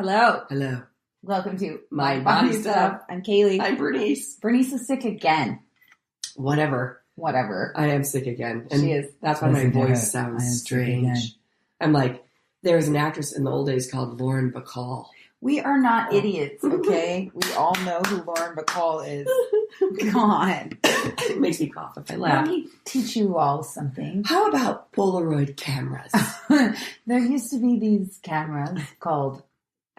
Hello. Hello. Welcome to My Body Stuff. I'm Kali. I'm Bernice. Bernice is sick again. Whatever. I am sick again. And she is. That's why my voice sounds strange. I'm like, there was an actress in the old days called Lauren Bacall. We are not idiots, okay? We all know who Lauren Bacall is. God. It makes me cough if I laugh. Let me teach you all something. How about Polaroid cameras? There used to be these cameras called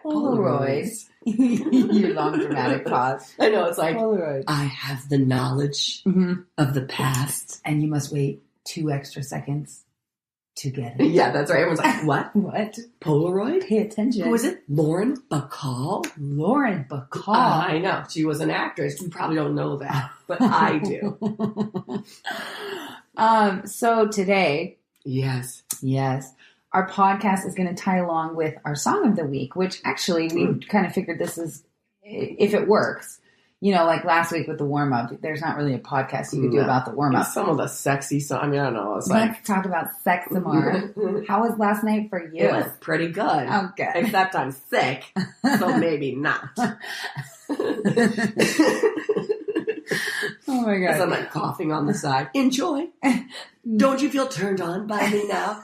Polaroids. Your long dramatic pause. I know, it's like, Polaroid. I have the knowledge of the past. And you must wait 2 extra seconds to get it. Yeah, that's right. Everyone's like, what? What? Polaroid? Pay attention. Who is it? Lauren Bacall? Lauren Bacall. I know. She was an actress. You probably don't know that, but I do. So today... Yes, our podcast is going to tie along with our song of the week, which actually we kind of figured this is, if it works, you know, like last week with the warm-up, there's not really a podcast you could do about the warm-up. Some of the sexy songs, I mean, I don't know. It's Let's talk about sex some more. How was last night for you? It was pretty good. Okay. Except I'm sick, so maybe not. Oh my God. I'm like coughing on the side. Enjoy. Don't you feel turned on by me now?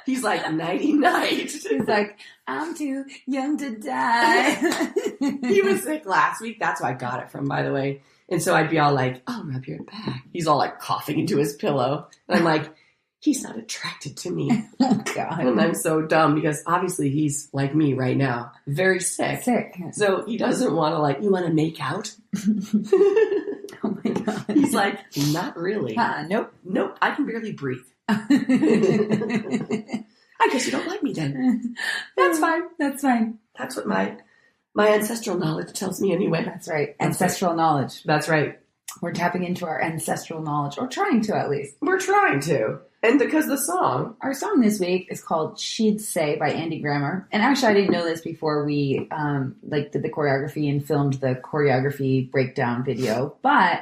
He's like, nighty night. He's like, I'm too young to die. He was sick last week. That's where I got it from, by the way. And so I'd be all like, I'll rub your back. He's all like coughing into his pillow. And I'm like, he's not attracted to me. Oh God. And I'm so dumb because obviously he's like me right now. Very sick. So he doesn't want to like, you want to make out? Oh my God. He's like, not really. Nope. I can barely breathe. I guess you don't like me then. That's fine. That's fine. That's what my ancestral knowledge tells me anyway. That's right. Ancestral knowledge. That's right. We're tapping into our ancestral knowledge, or trying to at least. We're trying to. And because our song this week is called She'd Say by Andy Grammer. And actually I didn't know this before we did the choreography and filmed the choreography breakdown video. But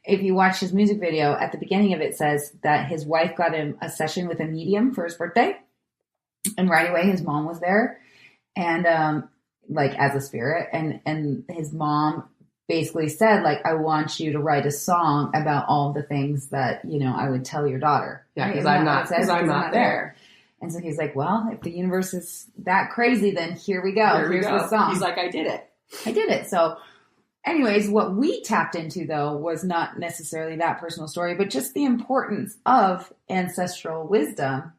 if you watch his music video, at the beginning of it says that his wife got him a session with a medium for his birthday. And right away his mom was there. And as a spirit. And his mom basically said, like, I want you to write a song about all the things that, you know, I would tell your daughter. Yeah, because I'm not there. And so he's like, well, if the universe is that crazy, then here we go. Here's the song. He's like, I did it. So anyways, what we tapped into, though, was not necessarily that personal story, but just the importance of ancestral wisdom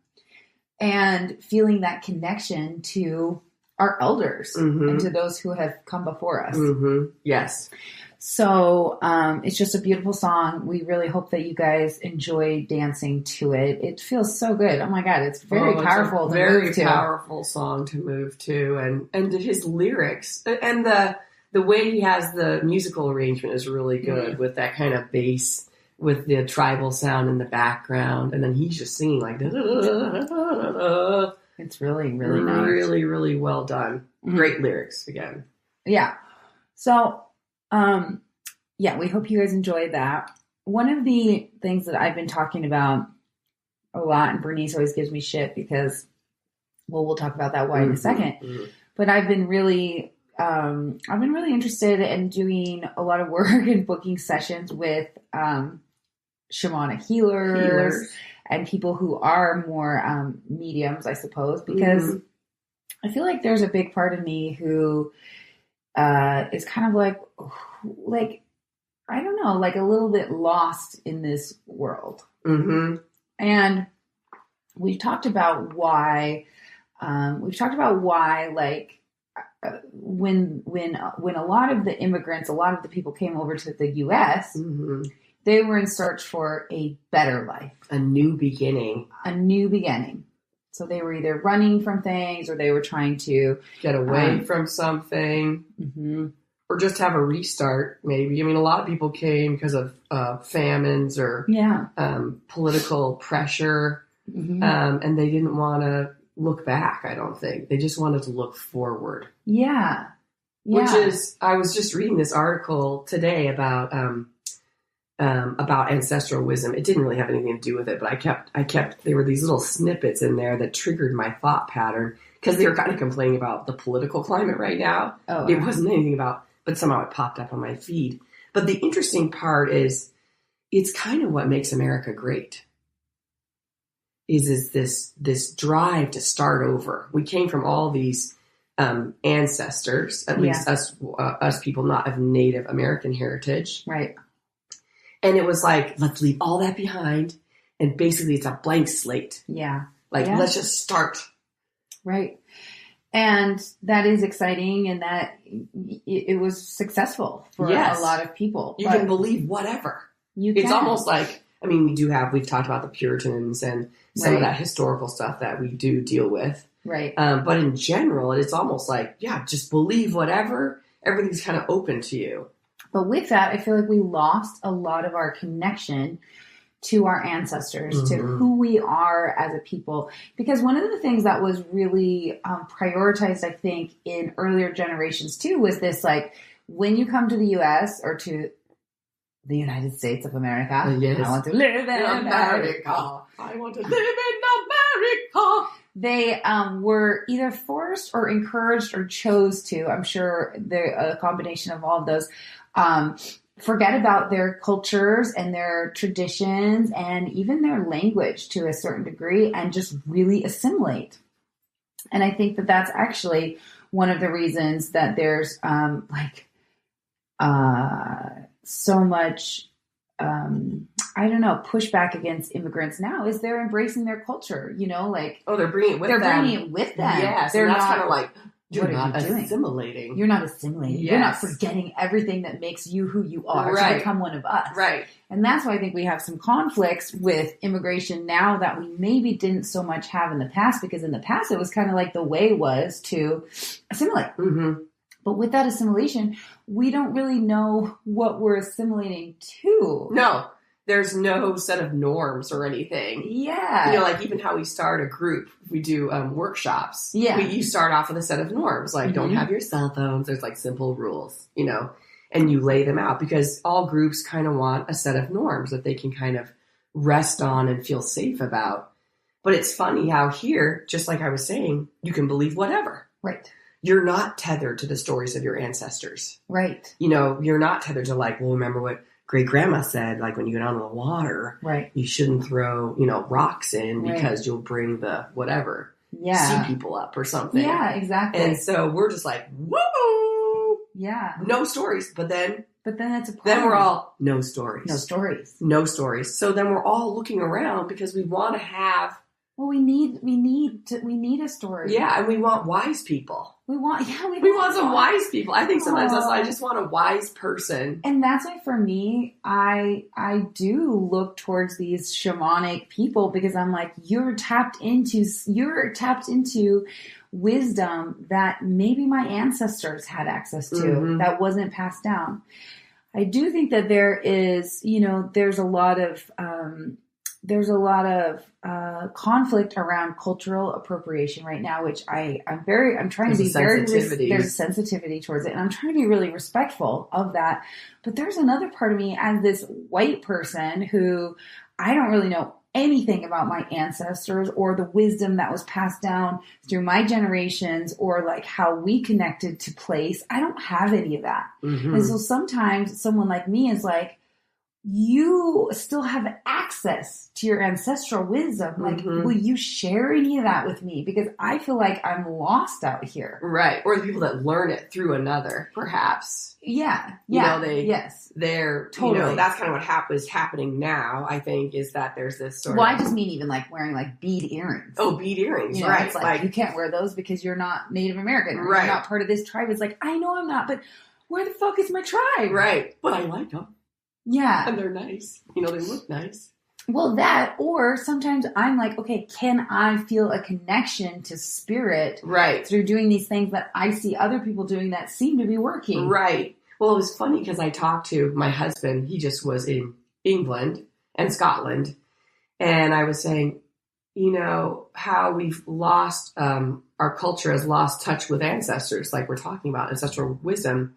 and feeling that connection to our elders and to those who have come before us. Yes. So it's just a beautiful song. We really hope that you guys enjoy dancing to it. It feels so good. Oh my God, it's very powerful. It's a very powerful song to move to, and his lyrics and the way he has the musical arrangement is really good with that kind of bass with the tribal sound in the background, and then he's just singing like. It's really, really nice. Really, really well done. Great lyrics again. Yeah. So, we hope you guys enjoyed that. One of the things that I've been talking about a lot, and Bernice always gives me shit because, we'll talk about that why in a second. But I've been really interested in doing a lot of work and booking sessions with shamanic healers. And people who are more mediums, I suppose, because I feel like there's a big part of me who is kind of like, I don't know, like a little bit lost in this world. And we've talked about why. Like when a lot of the immigrants, a lot of the people came over to the U.S. They were in search for a better life. A new beginning. So they were either running from things or they were trying to get away from something or just have a restart, maybe. I mean, a lot of people came because of famines or political pressure, and they didn't want to look back, I don't think. They just wanted to look forward. Yeah. Which is, I was just reading this article today about ancestral wisdom. It didn't really have anything to do with it, but I kept, there were these little snippets in there that triggered my thought pattern. because they were kind of complaining about the political climate right now. Oh, it wasn't anything about, but somehow it popped up on my feed. But the interesting part is, it's kind of what makes America great. Is this drive to start over. We came from all these ancestors, at least us people not of Native American heritage. Right. And it was like, let's leave all that behind. And basically it's a blank slate. Yeah. Let's just start. Right. And that is exciting, and that it was successful for a lot of people. You can believe whatever. It's almost like, I mean, we've talked about the Puritans and some of that historical stuff that we do deal with. Right. But in general, it's almost like, just believe whatever. Everything's kind of open to you. But with that, I feel like we lost a lot of our connection to our ancestors, to who we are as a people. Because one of the things that was really prioritized, I think, in earlier generations too, was this, like, when you come to the U.S. or to the United States of America, I want to live in America. I want to live in America. They were either forced or encouraged or chose to, I'm sure a combination of all of those, forget about their cultures and their traditions and even their language to a certain degree and just really assimilate. And I think that that's actually one of the reasons that there's so much, pushback against immigrants now is they're embracing their culture, they're bringing it with them. They're bringing it with them. Yes, they're that's not kind of like, you're not doing? assimilating. You're not assimilating. Yes. You're not forgetting everything that makes you who you are to become one of us. Right. And that's why I think we have some conflicts with immigration now that we maybe didn't so much have in the past, because in the past it was kind of like the way was to assimilate. Mm-hmm. But with that assimilation, we don't really know what we're assimilating to. No. There's no set of norms or anything. Yeah. Like even how we start a group, we do workshops. Yeah. You start off with a set of norms, like don't have your cell phones. There's like simple rules, and you lay them out because all groups kind of want a set of norms that they can kind of rest on and feel safe about. But it's funny how here, just like I was saying, you can believe whatever. Right. You're not tethered to the stories of your ancestors. Right. You're not tethered to remember what great grandma said, like when you go down to the water, you shouldn't throw, rocks in because you'll bring the whatever sea people up or something. Yeah, exactly. And so we're just like, whoa, yeah, no stories. But then that's a problem. Then we're all no stories. No stories. So then we're all looking around because we want to have. Well, we need a story. Yeah, and we want wise people. We want some wise people. I think sometimes I just want a wise person. And that's why for me, I do look towards these shamanic people because I'm like, you're tapped into wisdom that maybe my ancestors had access to that wasn't passed down. I do think that there is, there's a lot of conflict around cultural appropriation right now, which I'm trying to be there's a sensitivity towards it, and I'm trying to be really respectful of that. But there's another part of me as this white person who I don't really know anything about my ancestors or the wisdom that was passed down through my generations or like how we connected to place. I don't have any of that. And so sometimes someone like me is like, you still have access to your ancestral wisdom. Like, will you share any of that with me? Because I feel like I'm lost out here. Right. Or the people that learn it through another, perhaps. Yeah. They're totally. That's kind of what is happening now, I think, is that there's this sort of. Well, I just mean even like wearing like bead earrings. Oh, bead earrings. Right. It's like you can't wear those because you're not Native American. Or right. You're not part of this tribe. It's like, I know I'm not, but where the fuck is my tribe? Right. But I like them. Yeah. And they're nice. They look nice. Well, that, or sometimes I'm like, okay, can I feel a connection to spirit through doing these things that I see other people doing that seem to be working? Right. Well, it was funny because I talked to my husband. He just was in England and Scotland. And I was saying, how we've lost, our culture has lost touch with ancestors, like we're talking about ancestral wisdom.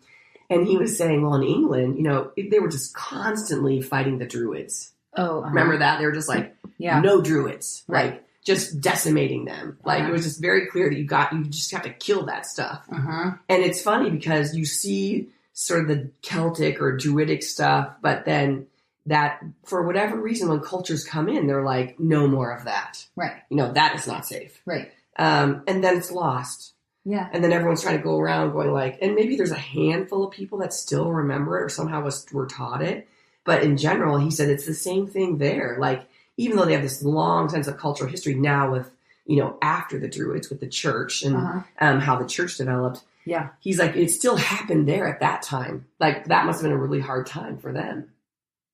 And he was saying, well, in England, they were just constantly fighting the Druids. Oh, remember that? They were just like, no Druids. Right. just decimating them. Like it was just very clear that you just have to kill that stuff. And it's funny because you see sort of the Celtic or Druidic stuff, but then that for whatever reason, when cultures come in, they're like, no more of that. Right. That is not safe. Right. And then it's lost. Yeah. And then everyone's trying to go around going like, and maybe there's a handful of people that still remember it or somehow were taught it. But in general, he said it's the same thing there. Like, even though they have this long sense of cultural history now with, after the Druids with the church and how the church developed. Yeah. He's like, it still happened there at that time. Like, that must have been a really hard time for them.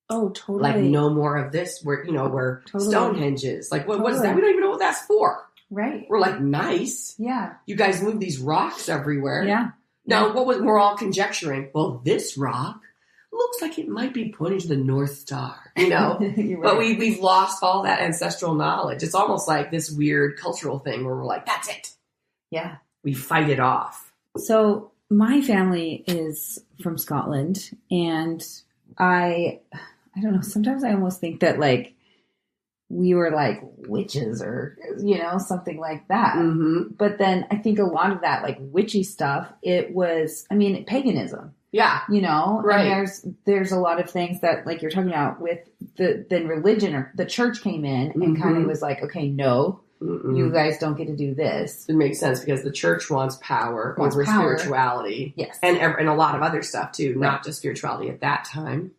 Oh, totally. Like, no more of this where totally. Stonehenge is. Like, what is that? We don't even know what that's for. Right. We're like, nice. Yeah. You guys move these rocks everywhere. Yeah. Now, we're all conjecturing, well, this rock looks like it might be pointing to the North Star, Right. But we've lost all that ancestral knowledge. It's almost like this weird cultural thing where we're like, that's it. Yeah. We fight it off. So my family is from Scotland, and I don't know, sometimes I almost think that like we were like witches or, something like that. But then I think a lot of that like witchy stuff, it was, paganism. Yeah. Right. And there's a lot of things that like you're talking about with the religion or the church came in and kind of was like, okay, no, you guys don't get to do this. It makes sense because the church wants power over spirituality. Yes. And a lot of other stuff too, not just spirituality at that time.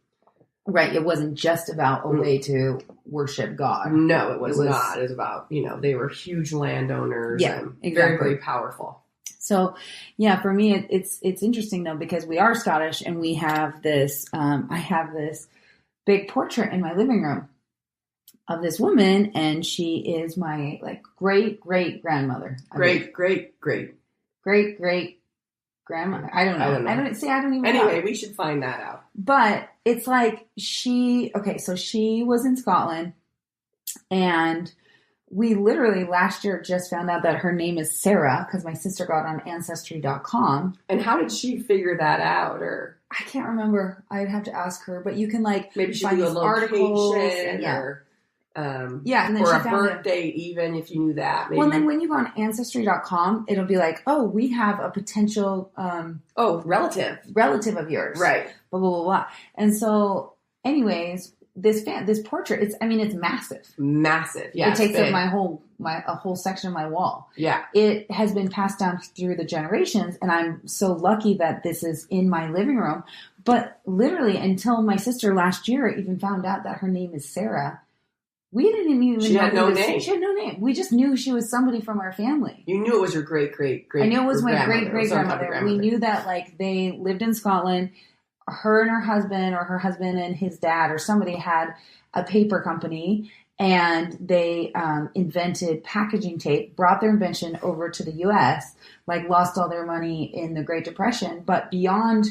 Right. It wasn't just about a way to worship God. No, it was not. It was about, they were huge landowners and exactly. very, very powerful. So, yeah, for me, it's interesting though, because we are Scottish and we have this, I have this big portrait in my living room of this woman, and she is my like great grandmother. Great grandmother. I don't know. I don't even know. Anyway, we should find that out. But it's like so she was in Scotland, and we literally last year just found out that her name is Sarah because my sister got on Ancestry.com. And how did she figure that out? Or I can't remember. I'd have to ask her. But you can like maybe she find do a these articles and, and then or she a found birth date, even if you knew that. Maybe. Well, then when you go on Ancestry.com, it'll be like, oh, we have a potential relative of yours, right? Blah blah blah blah. And so, anyways, this portrait, it's massive. Massive, yeah. It takes up a whole section of my wall. Yeah. It has been passed down through the generations, and I'm so lucky that this is in my living room. But literally, until my sister last year even found out that her name is Sarah, we didn't even know. She had no name. She had no name. We just knew she was somebody from our family. You knew it was your great. I knew it was my great grandmother. We knew that like they lived in Scotland. Her and her husband, or her husband and his dad, or somebody had a paper company, and they invented packaging tape, brought their invention over to the U.S., like lost all their money in the Great Depression. But beyond,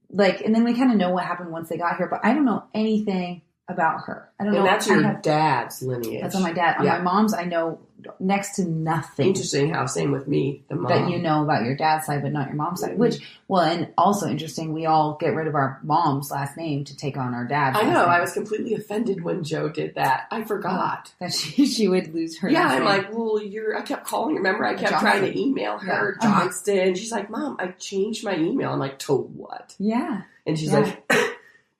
like, and then we kind of know what happened once they got here, but I don't know anything about her. I don't know. And that's your dad's lineage. That's on my dad. On my mom's, I know next to nothing. Interesting how, same with me, the mom. That you know about your dad's side, but not your mom's side. Which, well, and also interesting, we all get rid of our mom's last name to take on our dad's last name. I was completely offended when Joe did that. I forgot. That she would lose her last name. I'm like, well, I kept calling, remember? I kept trying to email her, Johnston. She's like, Mom, I changed my email. I'm like, to what? Yeah. And she's like...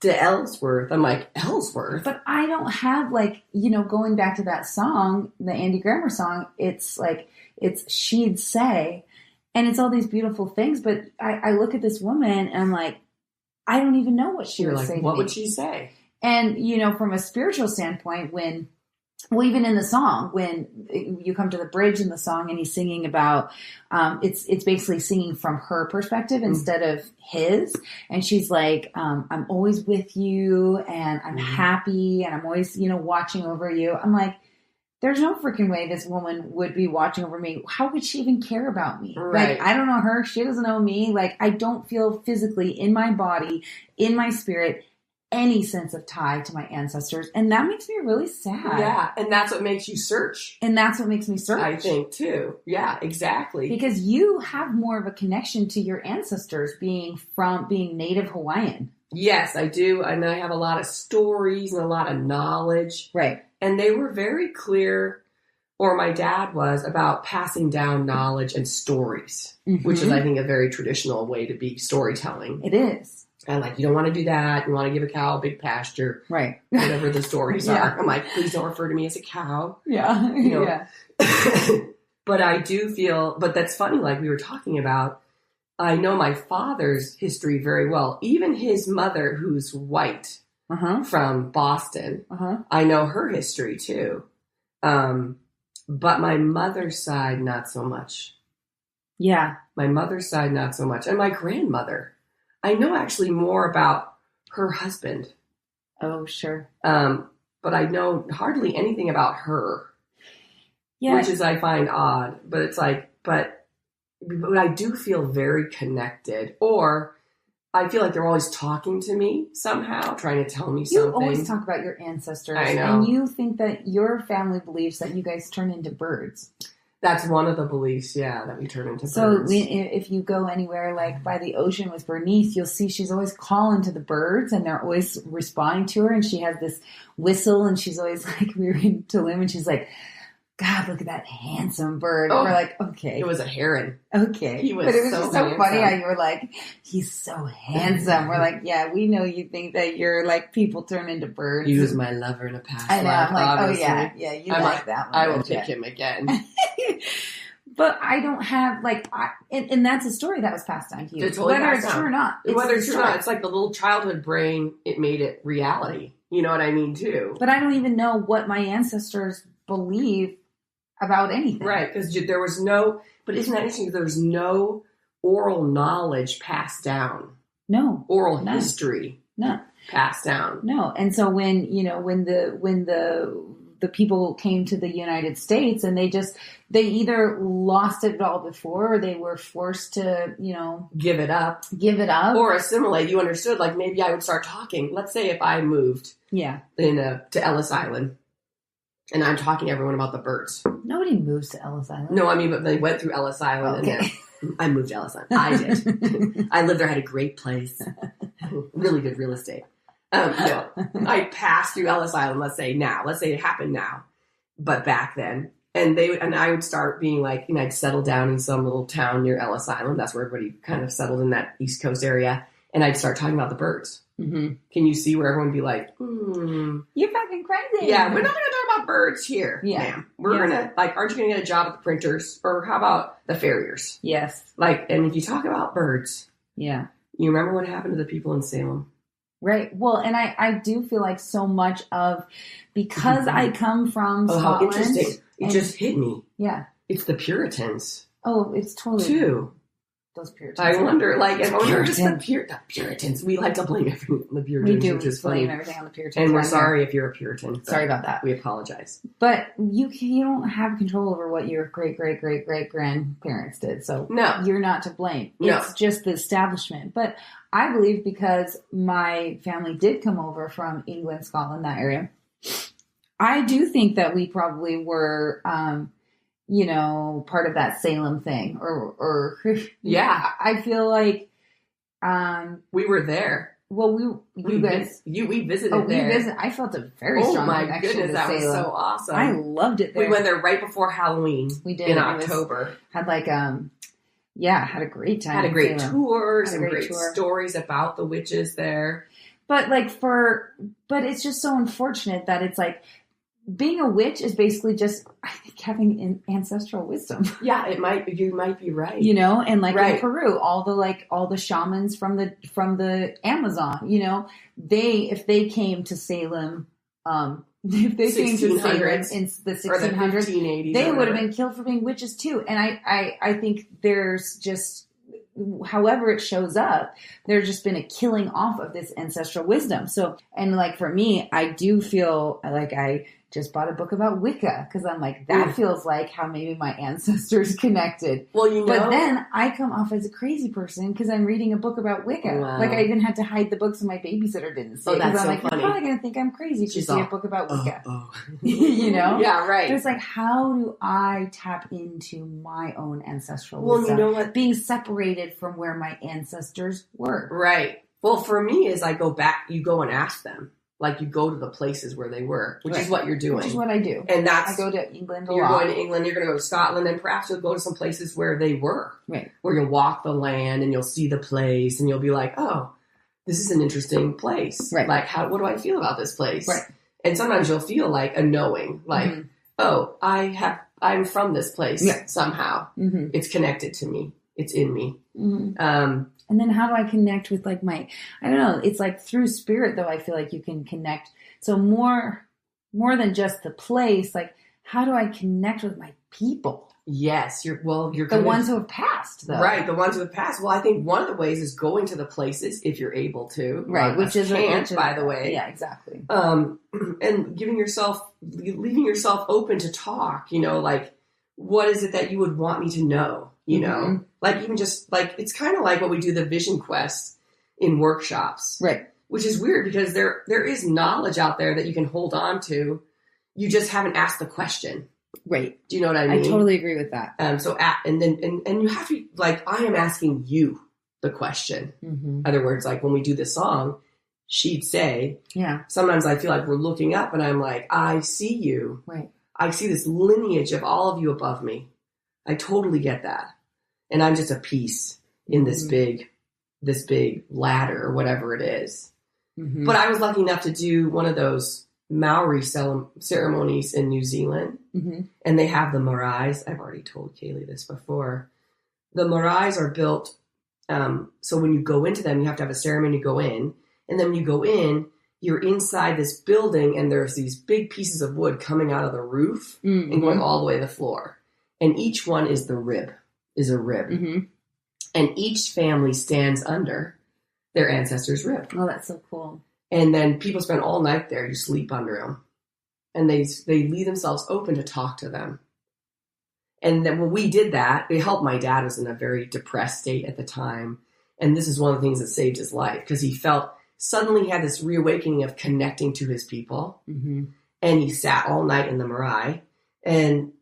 to Ellsworth. I'm like, Ellsworth? But I don't have like, going back to that song, the Andy Grammer song, it's like, it's she'd say, and it's all these beautiful things, but I look at this woman and I'm like, I don't even know what she would say to me. What would she say? And, from a spiritual standpoint, even in the song, when you come to the bridge in the song and he's singing about, it's basically singing from her perspective instead of his. And she's like, I'm always with you and I'm happy and I'm always, watching over you. I'm like, there's no freaking way this woman would be watching over me. How would she even care about me? Right. Like, I don't know her. She doesn't know me. Like, I don't feel physically in my body, in my spirit, any sense of tie to my ancestors. And that makes me really sad. Yeah. And that's what makes you search. And that's what makes me search. I think too. Yeah, exactly. Because you have more of a connection to your ancestors being native Hawaiian. Yes, I do. And I have a lot of stories and a lot of knowledge. Right. And they were very clear or my dad was about passing down knowledge and stories, which is, I think, a very traditional way to be storytelling. It is. And like, you don't want to do that. You want to give a cow a big pasture. Right. Whatever the stories are. I'm like, please don't refer to me as a cow. Yeah. You know? Yeah. But I do feel, but that's funny, like we were talking about, I know my father's history very well. Even his mother, who's white from Boston, I know her history too. But my mother's side, not so much. Yeah. My mother's side, not so much. And my grandmother, I know actually more about her husband. Oh, sure. But I know hardly anything about her. Yeah. Which is, I find odd. But it's like, but I do feel very connected. Or I feel like they're always talking to me somehow, trying to tell me something. You always talk about your ancestors. I know. And you think that your family believes that you guys turn into birds. That's one of the beliefs, yeah, that we turn into birds. So if you go anywhere like by the ocean with Bernice, you'll see she's always calling to the birds and they're always responding to her. And she has this whistle and she's always like, we were in Tulum and she's like, God, look at that handsome bird. Oh, we're like, okay. It was a heron. Okay. He was but it was so just so handsome. funny how you were like, he's so handsome. We're like, yeah, we know you think that you're like people turn into birds. He was my lover in a past I know. life, I'm like, obviously. oh yeah, you like that one. I will pick him again. But I don't have like, and that's a story that was passed down to you. Totally whether it's true or not. Whether it's true or not, it's like the little childhood brain, it made it reality. You know what I mean, too? But I don't even know what my ancestors believe about anything. Right, because there was no, but isn't that interesting? There was no oral knowledge passed down. No. Oral history. No. Passed down. No. And so when the people came to the United States and they either lost it all before or they were forced to, give it up. Or assimilate. You understood, like maybe I would start talking. Let's say if I moved to Ellis Island and I'm talking to everyone about the birds. Nobody moves to Ellis Island. No, I mean, but they went through Ellis Island and then I moved to Ellis Island. I did. I lived there, had a great place. Really good real estate. No, I passed through Ellis Island, let's say it happened now, but back then, and I would start being like, I'd settle down in some little town near Ellis Island. That's where everybody kind of settled in that East Coast area. And I'd start talking about the birds. Mm-hmm. Can you see where everyone would be like, you're fucking crazy. Yeah, we're not going to talk about birds here, ma'am. We're going to, aren't you going to get a job at the printers? Or how about the farriers? Yes. And if you talk about birds, you remember what happened to the people in Salem? Right. Well, and I do feel like so much of, because I come from Scotland. How interesting. It just hit me. Yeah. It's the Puritans. Oh, it's totally. Too. Those Puritans. I wonder, just the Puritans. We like to blame everything on the Puritans. We do which is blame funny. everything on the Puritans. And we're sorry if you're a Puritan. Sorry about that. We apologize. But you don't have control over what your great-great-great-great-grandparents did. So you're not to blame. It's just the establishment. But I believe because my family did come over from England, Scotland, that area, I do think that we probably were... part of that Salem thing or I feel like, we were there. Well, we visited there. I felt a very strong connection to Salem. That was so awesome. I loved it there. We went there right before Halloween. We did. In October. Had had a great time. Had a great tour, some great stories about the witches there. But but it's just so unfortunate that it's like, being a witch is basically just, I think, having an ancestral wisdom. Yeah, you might be right. And in Peru, all the shamans from the Amazon, if they came to Salem, if they came to Salem in the 1600s, they would have been killed for being witches too. And I think there's just, however it shows up, there's just been a killing off of this ancestral wisdom. So, and for me, I do feel like I just bought a book about Wicca because I'm like, that feels like how maybe my ancestors connected. Well, But then I come off as a crazy person because I'm reading a book about Wicca. Wow. I even had to hide the book so my babysitter didn't see it. That's I'm so like, funny. You're probably going to think I'm crazy to see a book about Wicca. Yeah, right. But it's like, how do I tap into my own ancestral wisdom? You know what? Being separated from where my ancestors were. Right. Well, for me, is I go back, you go and ask them. Like you go to the places where they were, which is what you're doing. Which is what I do. And I go to England a lot. You're going to England, you're going to go to Scotland, and perhaps you'll go to some places where they were. Right. Where you'll walk the land and you'll see the place and you'll be like, oh, this is an interesting place. Right. Like, what do I feel about this place? Right. And sometimes you'll feel like a knowing, like, oh, I'm from this place somehow. Mm-hmm. It's connected to me. It's in me. Mm-hmm. And then how do I connect with like I don't know, it's like through spirit though, I feel like you can connect. So more than just the place, like how do I connect with my people? Yes, you're the ones who have passed, though. Right, the ones who have passed. Well, I think one of the ways is going to the places if you're able to. Right, which is by the way. Yeah, exactly. And leaving yourself open to talk. You know, like what is it that you would want me to know? You know, like even just like it's kind of like what we do the vision quest in workshops, right? Which is weird because there is knowledge out there that you can hold on to. You just haven't asked the question. Right. Do you know what I mean? I totally agree with that. And you have to, like, I am asking you the question. In other words, like when we do this song, she'd say, sometimes I feel like we're looking up and I'm like, I see you. Right. I see this lineage of all of you above me. I totally get that. And I'm just a piece in this big ladder or whatever it is. Mm-hmm. But I was lucky enough to do one of those Maori ceremonies in New Zealand, and they have the marae. I've already told Kaylee this before. The marae are built so when you go into them, you have to have a ceremony to go in, and then when you go in, you're inside this building, and there's these big pieces of wood coming out of the roof and going all the way to the floor, and each one is a rib, and each family stands under their ancestor's rib. Oh, that's so cool. And then people spend all night there. You sleep under them. And they leave themselves open to talk to them. And then when we did that, it helped. My dad was in a very depressed state at the time. And this is one of the things that saved his life. Because he felt suddenly he had this reawakening of connecting to his people. Mm-hmm. And he sat all night in the marae. And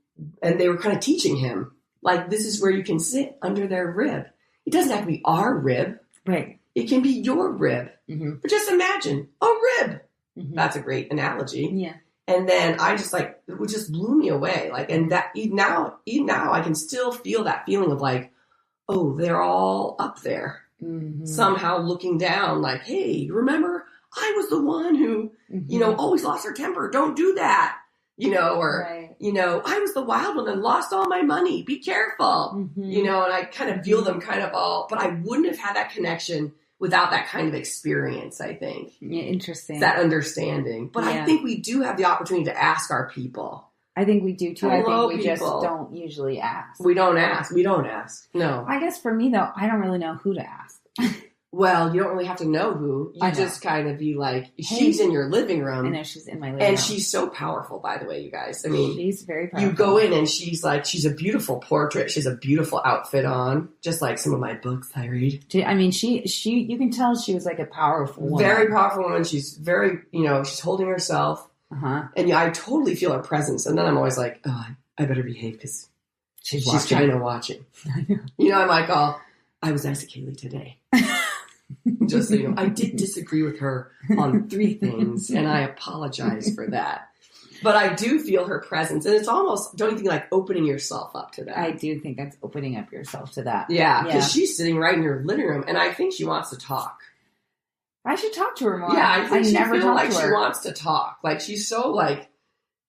they were kind of teaching him, like, this is where you can sit under their rib. It doesn't have to be our rib. Right. It can be your rib. Mm-hmm. But just imagine a rib. Mm-hmm. That's a great analogy. Yeah. And then I just it just blew me away. Like, and that even now I can still feel that feeling of like, oh, they're all up there somehow looking down like, hey, remember I was the one who, always lost her temper. Don't do that. Or, I was the wild one and lost all my money. Be careful. Mm-hmm. And I kind of feel them kind of all, but I wouldn't have had that connection without that kind of experience, I think. Yeah, interesting. That understanding. But I think we do have the opportunity to ask our people. I think we do too. I think we just don't usually ask. We don't ask. No. I guess for me though, I don't really know who to ask. Well, you don't really have to know who. You just kind of be like, she's in your living room. I know she's in my living room. And she's so powerful, by the way, you guys. I mean, she's very powerful. You go in and she's a beautiful portrait. She has a beautiful outfit on, just like some of my books I read. I mean, she you can tell she was like a powerful woman. Very powerful woman. She's very, she's holding herself. And I totally feel her presence. And then I'm always like, oh, I better behave because she's kind of watching. I know. I'm like, I was nice to Kaylee today. Just so you know, I did disagree with her on 3 things, and I apologize for that. But I do feel her presence, and it's almost, don't you think, like opening yourself up to that? I do think that's opening up yourself to that. Yeah, because she's sitting right in your living room, and I think she wants to talk. I should talk to her more. Yeah, I think she wants to talk. Like, she's so,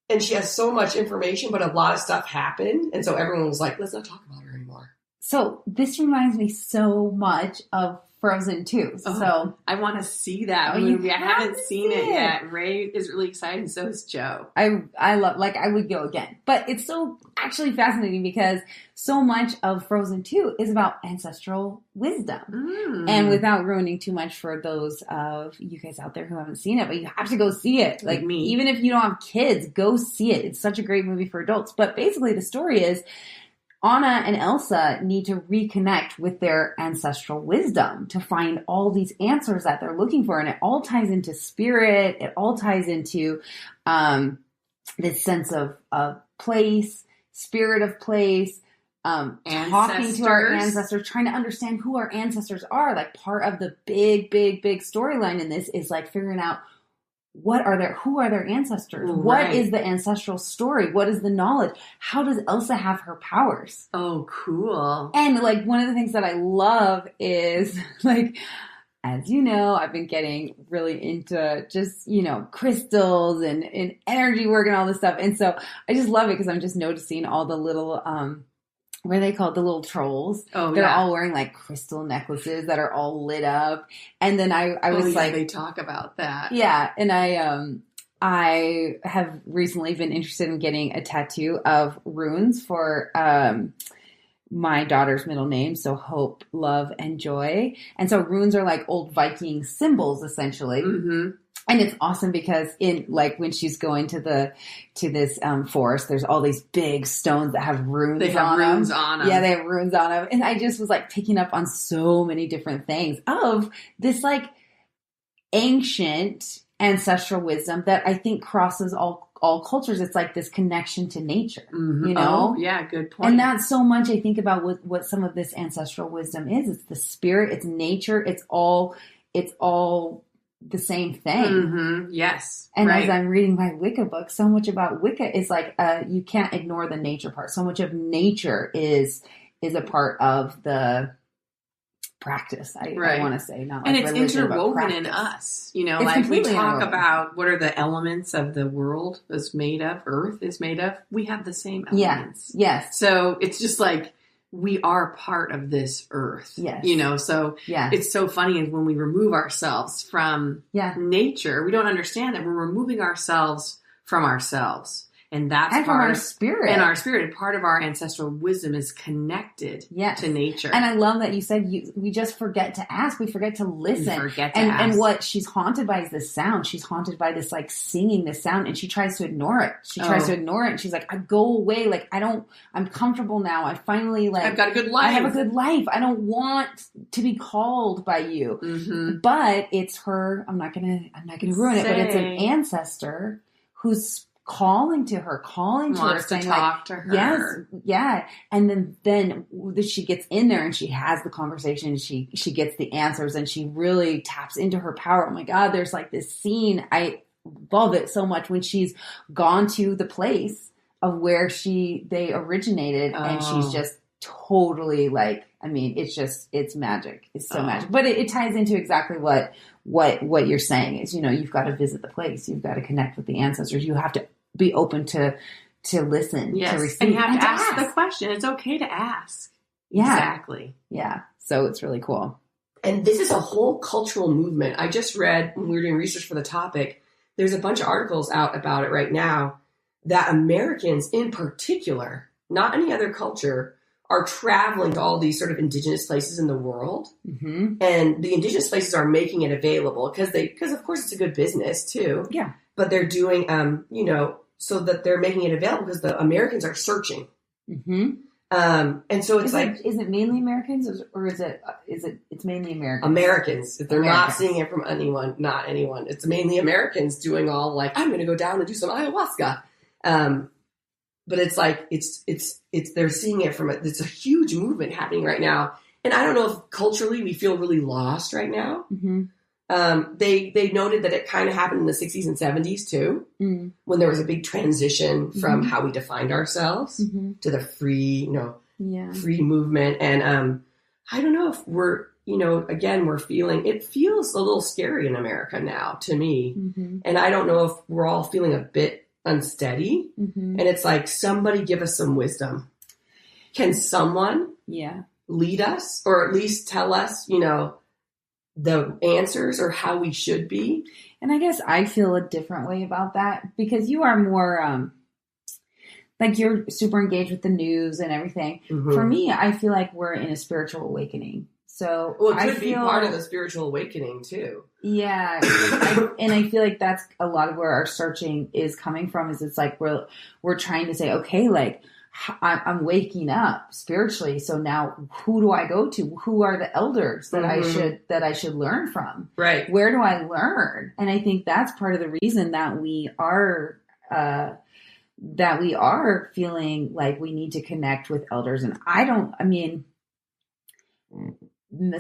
and she has so much information, but a lot of stuff happened, and so everyone was like, let's not talk about her anymore. So this reminds me so much of Frozen 2. So I want to see that movie. I haven't seen it yet. Ray is really excited, and so is Joe. I love, I would go again. But it's so actually fascinating because so much of Frozen 2 is about ancestral wisdom. And without ruining too much for those of you guys out there who haven't seen it, but you have to go see it. Like me. Even if you don't have kids, go see it. It's such a great movie for adults. But basically the story is Anna and Elsa need to reconnect with their ancestral wisdom to find all these answers that they're looking for. And it all ties into spirit. It all ties into this sense of place, spirit of place, talking to our ancestors, trying to understand who our ancestors are. Like part of the big storyline in this is like figuring out who are their ancestors? Right. What is the ancestral story? What is the knowledge? How does Elsa have her powers? Oh, cool. And like one of the things that I love is like, as you know, I've been getting really into just, crystals and energy work and all this stuff. And so I just love it because I'm just noticing all the little, what are they called? The little trolls. Oh, They're all wearing like crystal necklaces that are all lit up. And then I was like, they talk about that. Yeah. And I have recently been interested in getting a tattoo of runes for, my daughter's middle name. So hope, love, and joy. And so runes are like old Viking symbols essentially. Mm-hmm. And it's awesome because in like when she's going to this forest, there's all these big stones that have runes. They have runes on them. Yeah, they have runes on them. And I just was like picking up on so many different things of this like ancient ancestral wisdom that I think crosses all cultures. It's like this connection to nature, mm-hmm. Oh, yeah, good point. And that's so much I think about what some of this ancestral wisdom is. It's the spirit, it's nature, it's all the same thing. Mm-hmm. Yes. And right. as I'm reading my Wicca book, so much about Wicca is like, you can't ignore the nature part. So much of nature is a part of the practice. I want to say, not like and it's religion, interwoven in us. It's like we talk interwoven. about what are the elements of the world is made of, Earth is made of. We have the same elements. Yes. So it's just like we are part of this Earth. Yes. So it's so funny when we remove ourselves from nature, we don't understand that we're removing ourselves from ourselves. And that's and from our spirit. And our spirit. And part of our ancestral wisdom is connected to nature. And I love that you said we just forget to ask. We forget to listen. We forget to ask. And what she's haunted by is this sound. She's haunted by this like singing this sound and she tries to ignore it. She tries to ignore it and she's like, I go away. Like I'm comfortable now. I finally I've got a good life. I have a good life. I don't want to be called by you. Mm-hmm. But it's her, I'm not gonna ruin it, but it's an ancestor who's calling to her, wants to talk to her. Yes, yeah. And then she gets in there and she has the conversation. She gets the answers and she really taps into her power. Oh my God, there's like this scene. I love it so much when she's gone to the place of where they originated and she's just totally like, I mean, it's magic. It's so magic. But it ties into exactly what you're saying is, you've got to visit the place. You've got to connect with the ancestors. You have to be open to listen, to receive. And you have to ask the question. It's okay to ask. Yeah. Exactly. Yeah. So it's really cool. And this is a whole cultural movement. I just read, when we were doing research for the topic, there's a bunch of articles out about it right now that Americans in particular, not any other culture, are traveling to all these sort of indigenous places in the world. Mm-hmm. And the indigenous places are making it available because of course it's a good business too. Yeah. But they're doing, so that they're making it available because the Americans are searching. Mm-hmm. And so it's is it mainly Americans or is it's mainly Americans? Americans. If they're not seeing it from anyone, not anyone. It's mainly Americans doing all like, I'm going to go down and do some ayahuasca. But it's like, they're seeing it it's a huge movement happening right now. And I don't know if culturally we feel really lost right now. Mm-hmm. They noted that it kind of happened in the 60s and 70s too, when there was a big transition from how we defined ourselves to the free, free movement. And I don't know if we're, again, we're feeling, it feels a little scary in America now to me. Mm-hmm. And I don't know if we're all feeling a bit unsteady. Mm-hmm. And it's like, somebody give us some wisdom. Can someone lead us or at least tell us, the answers or how we should be? And I guess I feel a different way about that because you are more, like you're super engaged with the news and everything. Mm-hmm. For me, I feel like we're in a spiritual awakening. So it could be part of the spiritual awakening too. Yeah. And I feel like that's a lot of where our searching is coming from is it's like, we're trying to say, okay, like I'm waking up spiritually. So now who do I go to? Who are the elders that I should learn from? Right. Where do I learn? And I think that's part of the reason that we are feeling like we need to connect with elders. And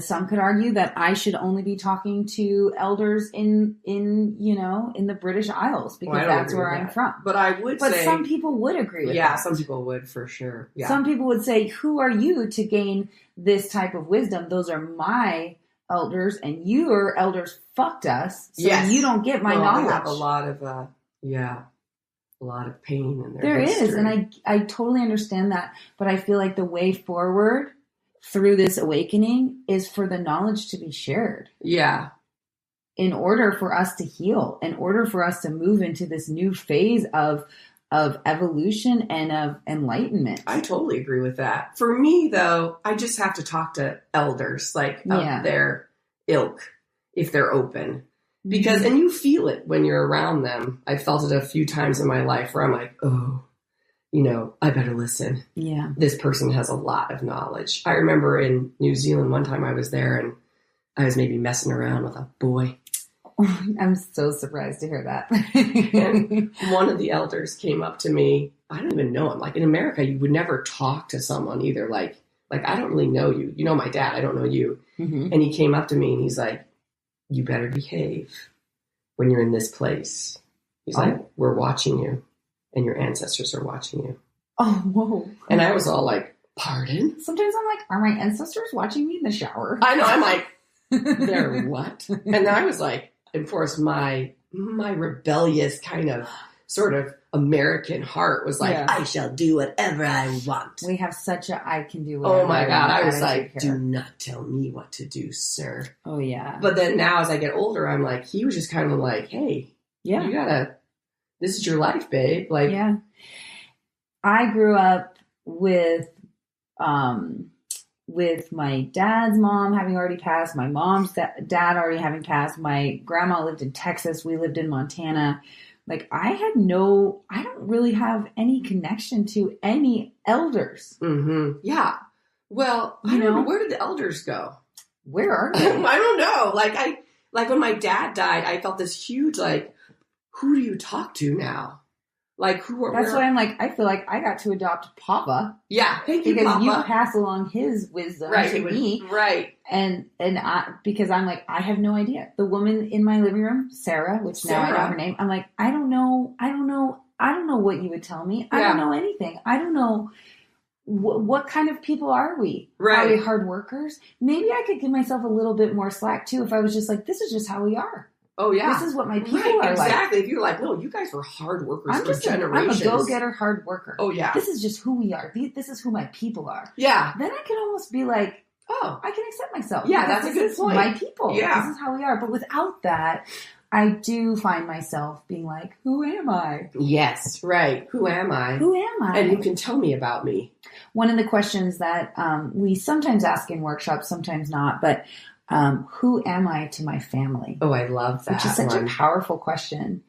some could argue that I should only be talking to elders in the British Isles because that's where I'm from. But I would say... But some people would agree with that. Yeah, some people would, for sure. Yeah. Some people would say, who are you to gain this type of wisdom? Those are my elders, and your elders fucked us, so you don't get my knowledge. They have a lot of, a lot of pain in their history. Is, and I totally understand that, but I feel like the way forward through this awakening is for the knowledge to be shared. Yeah. In order for us to heal, in order for us to move into this new phase of evolution and of enlightenment. I totally agree with that. For me, though, I just have to talk to elders, like of their ilk, if they're open. Because, and you feel it when you're around them. I felt it a few times in my life where I'm like, oh, I better listen. Yeah. This person has a lot of knowledge. I remember in New Zealand one time I was there and I was maybe messing around with a boy. I'm so surprised to hear that. And one of the elders came up to me. I don't even know him. Like in America, you would never talk to someone either. Like I don't really know you. You know my dad. I don't know you. Mm-hmm. And he came up to me and he's like, you better behave when you're in this place. He's like, we're watching you. And your ancestors are watching you. Oh, whoa. And I was all like, pardon? Sometimes I'm like, are my ancestors watching me in the shower? I know. I'm like, they're what? And I was like, of course, my rebellious kind of sort of American heart was like, I shall do whatever I want. We have such I can do whatever. Oh my God. I was like, do not tell me what to do, sir. Oh yeah. But then now as I get older, I'm like, he was just kind of like, hey, you gotta, this is your life, babe. Like, yeah. I grew up with my dad's mom having already passed, my mom's dad already having passed. My grandma lived in Texas. We lived in Montana. Like I don't really have any connection to any elders. Mm-hmm. Yeah. Well, I don't know. Where did the elders go? Where are they? I don't know. Like when my dad died, I felt this huge, like, who do you talk to now? Like who are? That's why I'm like, I feel like I got to adopt Papa. Yeah, thank you, because Papa. you pass along his wisdom to me, right? And because I'm like, I have no idea. The woman in my living room, Sarah, now I know her name. I'm like, I don't know what you would tell me. I don't know anything. I don't know what kind of people are we? Right? Are we hard workers? Maybe I could give myself a little bit more slack too if I was just like, this is just how we are. Oh, yeah. This is what my people are like. Exactly. If you're like, no, you guys were hard workers for generations. I'm a go-getter hard worker. Oh, yeah. This is just who we are. This is who my people are. Yeah. Then I can almost be like, oh, I can accept myself. Yeah, that's a good point. My people. Yeah. This is how we are. But without that, I do find myself being like, who am I? Yes, right. Who am I? Who am I? And you can tell me about me. One of the questions that we sometimes ask in workshops, sometimes not, but who am I to my family? Oh, I love that. Which is such a powerful question,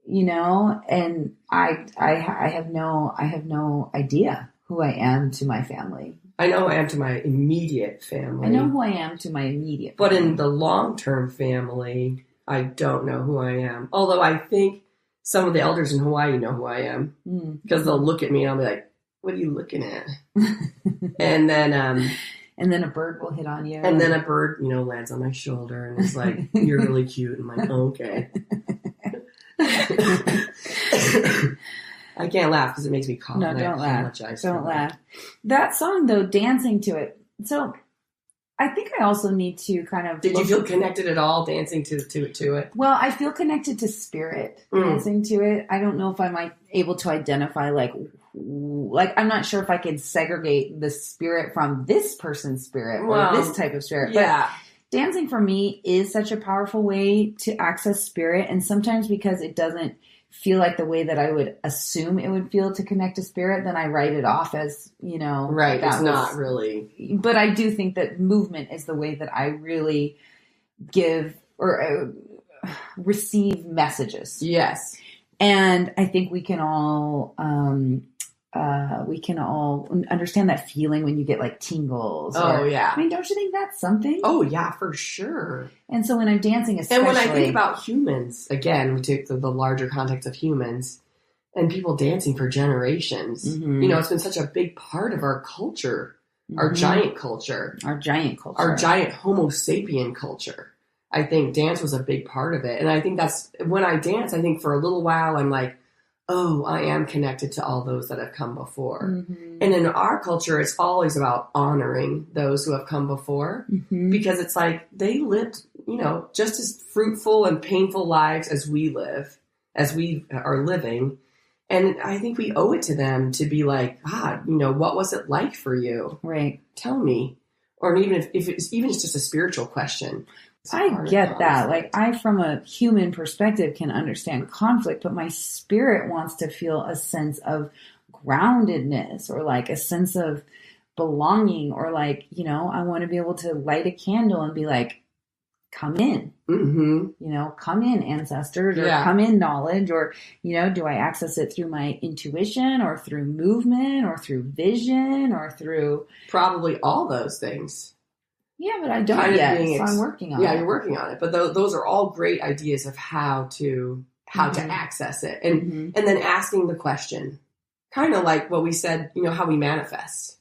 and I have no idea who I am to my family. I know I am to my immediate family. I know who I am to my immediate family. But in the long-term family, I don't know who I am. Although I think some of the elders in Hawaii know who I am because they'll look at me and I'll be like, what are you looking at? And then a bird will hit on you. And then a bird, lands on my shoulder and is like, you're really cute. And I'm like, okay. I can't laugh because it makes me cough. No, don't laugh. Don't laugh. That song, though, dancing to it. So I think I also need to kind of... Did you feel connected at all dancing to it? Well, I feel connected to spirit dancing to it. I don't know if I'm able to identify I'm not sure if I can segregate the spirit from this person's spirit or this type of spirit. Yeah. But dancing for me is such a powerful way to access spirit. And sometimes because it doesn't feel like the way that I would assume it would feel to connect to spirit, then I write it off as, Right. It's not really. But I do think that movement is the way that I really give or receive messages. Yes. And I think we can all understand that feeling when you get like tingles. Yeah. I mean, don't you think that's something? Oh yeah, for sure. And so when I'm dancing, especially. And when I think about humans, again, we take the larger context of humans and people dancing for generations, it's been such a big part of our culture our giant culture, our giant Homo sapien culture. I think dance was a big part of it. And I think that's when I dance, I think for a little while, I'm like, oh, I am connected to all those that have come before. Mm-hmm. And in our culture, it's always about honoring those who have come before because it's like they lived, just as fruitful and painful lives as we are living. And I think we owe it to them to be like, God, what was it like for you? Right. Tell me. Or even if it's just a spiritual question. I get that. Like I, from a human perspective, can understand conflict, but my spirit wants to feel a sense of groundedness or like a sense of belonging or like, I want to be able to light a candle and be like, come in, come in ancestors or come in knowledge or, do I access it through my intuition or through movement or through vision or through probably all those things. Yeah, but I don't yet, so I'm working on it. Yeah, you're working on it. But those are all great ideas of how to access it. And and then asking the question, kind of like what we said, how we manifest.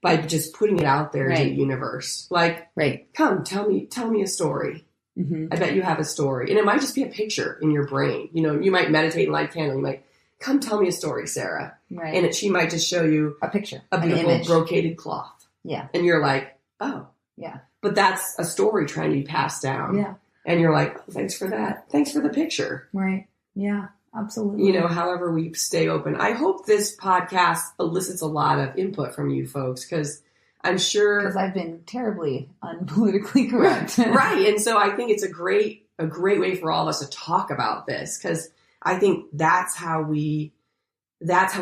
By just putting it out there to the universe. Like, come, tell me a story. I bet you have a story. And it might just be a picture in your brain. You might meditate and light a candle. You might, come tell me a story, Sarah. Right. And she might just show you a picture, a beautiful brocaded cloth. Yeah. And you're like, oh. Yeah. But that's a story trying to be passed down. Yeah. And you're like, oh, thanks for that. Thanks for the picture. Right. Yeah, absolutely. However we stay open. I hope this podcast elicits a lot of input from you folks because I'm sure. Because I've been terribly unpolitically correct. Right. And so I think it's a great way for all of us to talk about this because I think that's how we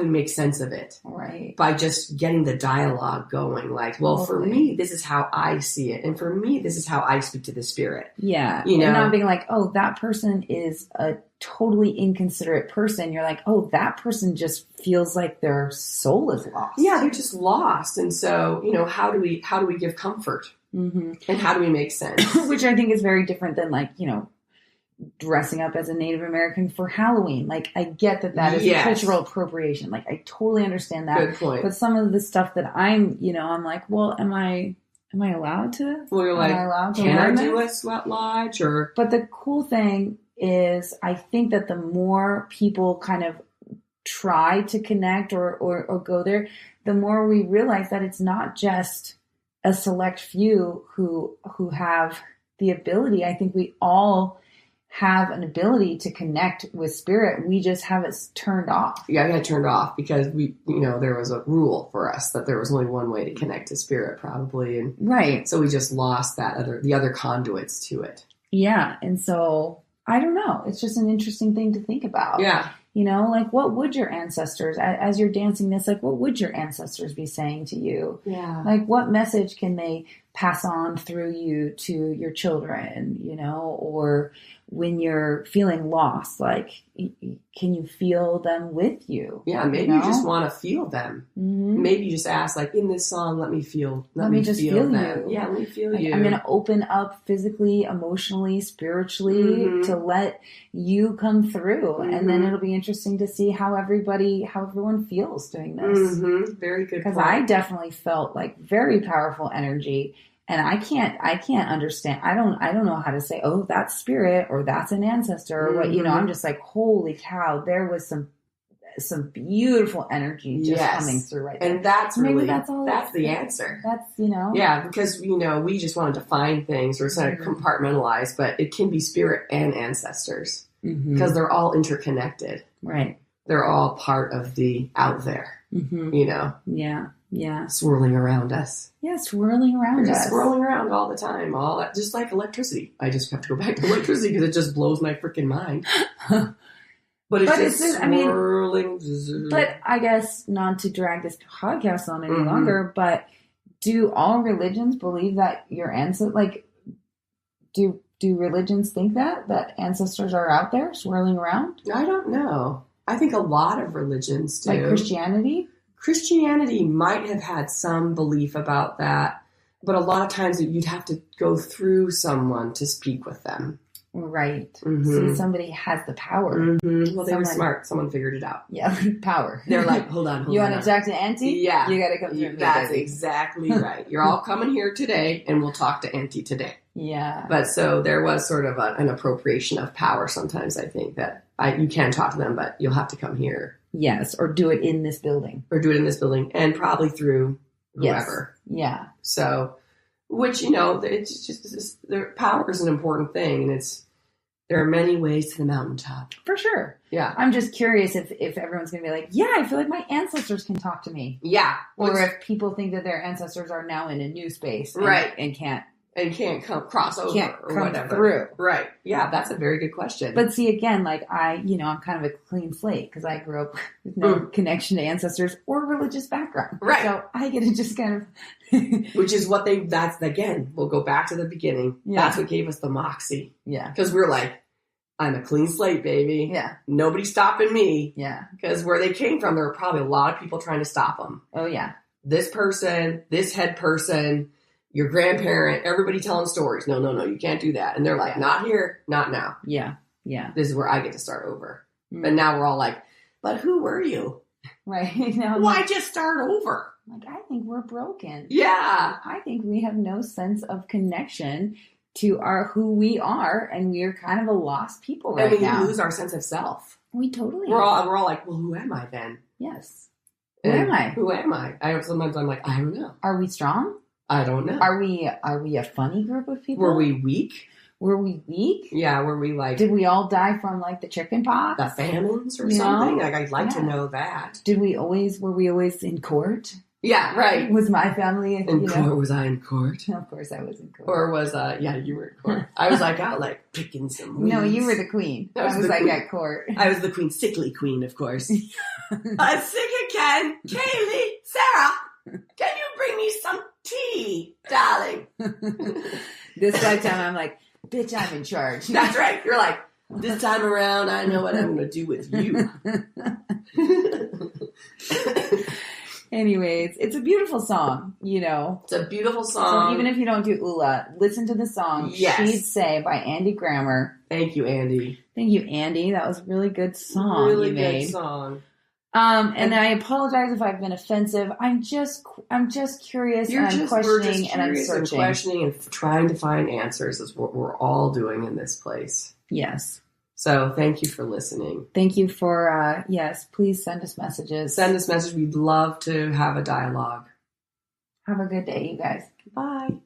make sense of it. Right. By just getting the dialogue going. Like, well, for me, this is how I see it. And for me, this is how I speak to the spirit. Yeah. And not being like, oh, that person is a totally inconsiderate person. You're like, oh, that person just feels like their soul is lost. Yeah, they're just lost. And so, how do we give comfort? And how do we make sense? Which I think is very different than like, dressing up as a Native American for Halloween. Like, I get that is cultural appropriation. Like, I totally understand that. Good point. But some of the stuff that I'm like, well, am I allowed to? Well, you're like, can I do a sweat lodge? Or But the cool thing is, I think that the more people kind of try to connect or go there, the more we realize that it's not just a select few who have the ability. I think we all have an ability to connect with spirit. We just have it turned off. Yeah, we got turned off because we, there was a rule for us that there was only one way to connect to spirit probably. And right. So we just lost the other conduits to it. Yeah. And so I don't know. It's just an interesting thing to think about. Yeah. Like what would your ancestors, as you're dancing this, like what would your ancestors be saying to you? Yeah. Like what message can they pass on through you to your children, or when you're feeling lost, like, can you feel them with you? Yeah, maybe you just want to feel them. Mm-hmm. Maybe you just ask, like, in this song, let me feel them. You. Yeah, let me feel you. I'm going to open up physically, emotionally, spiritually to let you come through. And then it'll be interesting to see how everyone feels doing this. Very good. Because I definitely felt like very powerful energy. And I can't understand. I don't know how to say, oh, that's spirit or that's an ancestor or what, I'm just like, holy cow, there was some beautiful energy just coming through right there. And that's really, that's the answer. That's, Yeah, because, we just want to define things or sort of compartmentalize, but it can be spirit and ancestors because they're all interconnected. Right. They're all part of the out there, Yeah. Swirling around us. Yeah, swirling around us. Just swirling around all the time. All that, just like electricity. I just have to go back to electricity because it just blows my freaking mind. But it's just swirling. But I guess not to drag this podcast on any longer, but do all religions believe that your ancestors, like, do religions think that ancestors are out there swirling around? I don't know. I think a lot of religions do. Like Christianity? Christianity might have had some belief about that, but a lot of times you'd have to go through someone to speak with them. Right. So somebody has the power. Well, they were smart. Someone figured it out. Yeah, power. They're like, hold on. You want to talk to Auntie? Yeah. You got to come through me. That's exactly right. You're all coming here today, and we'll talk to Auntie today. Yeah. But so there was sort of an appropriation of power sometimes, I think, that you can talk to them, but you'll have to come here. Yes, or do it in this building. And probably through whoever. Yes. Yeah. So, which, it's just their power is an important thing, and there are many ways to the mountaintop. For sure. Yeah. I'm just curious if everyone's going to be like, yeah, I feel like my ancestors can talk to me. Yeah. Or if people think that their ancestors are now in a new space. Right. And can't cross over can't or come whatever. through. Right. Yeah, that's a very good question. But see, again, like I'm kind of a clean slate because I grew up with no connection to ancestors or religious background. Right. So I get to just kind of... Which is that's again, we'll go back to the beginning. Yeah. That's what gave us the moxie. Yeah. Because we're like, I'm a clean slate, baby. Yeah. Nobody's stopping me. Yeah. Because where they came from, there were probably a lot of people trying to stop them. Oh, yeah. This person, this head person, your grandparent, everybody telling stories. No, you can't do that. And they're like, not here, not now. Yeah. Yeah. This is where I get to start over. And now we're all like, but who were you? Right. Why just start over? Like, I think we're broken. Yeah. I think we have no sense of connection to who we are, and we're kind of a lost people right now. We lose our sense of self. We totally we're all like, well, who am I then? Yes. Who am I? Sometimes I'm like, I don't know. Are we strong? I don't know. Are we a funny group of people? Were we weak? Yeah, were we like... Did we all die from like the chicken pox? The famines or something? Like, I'd like to know that. Were we always in court? Yeah, right. Was my family in court? Was I in court? Of course I was in court. Or was, you were in court. I was like out like picking some weeds. No, you were the queen. I was like queen. At court. I was the queen, sickly queen, of course. I'm sick again. Kaylee, Sarah, can you bring me some tea, darling? This lifetime I'm like, bitch, I'm in charge. That's right. You're like, this time around, I know what I'm going to do with you. Anyways, it's a beautiful song, It's a beautiful song. So even if you don't do Ula, listen to the song She'd Say by Andy Grammer. Thank you, Andy. That was a really good song Really you made. Good song. And I apologize if I've been offensive. I'm just curious and I'm questioning and I'm searching. And questioning and trying to find answers is what we're all doing in this place. Yes. So thank you for listening. Thank you for, please send us messages. Send us messages. We'd love to have a dialogue. Have a good day, you guys. Bye.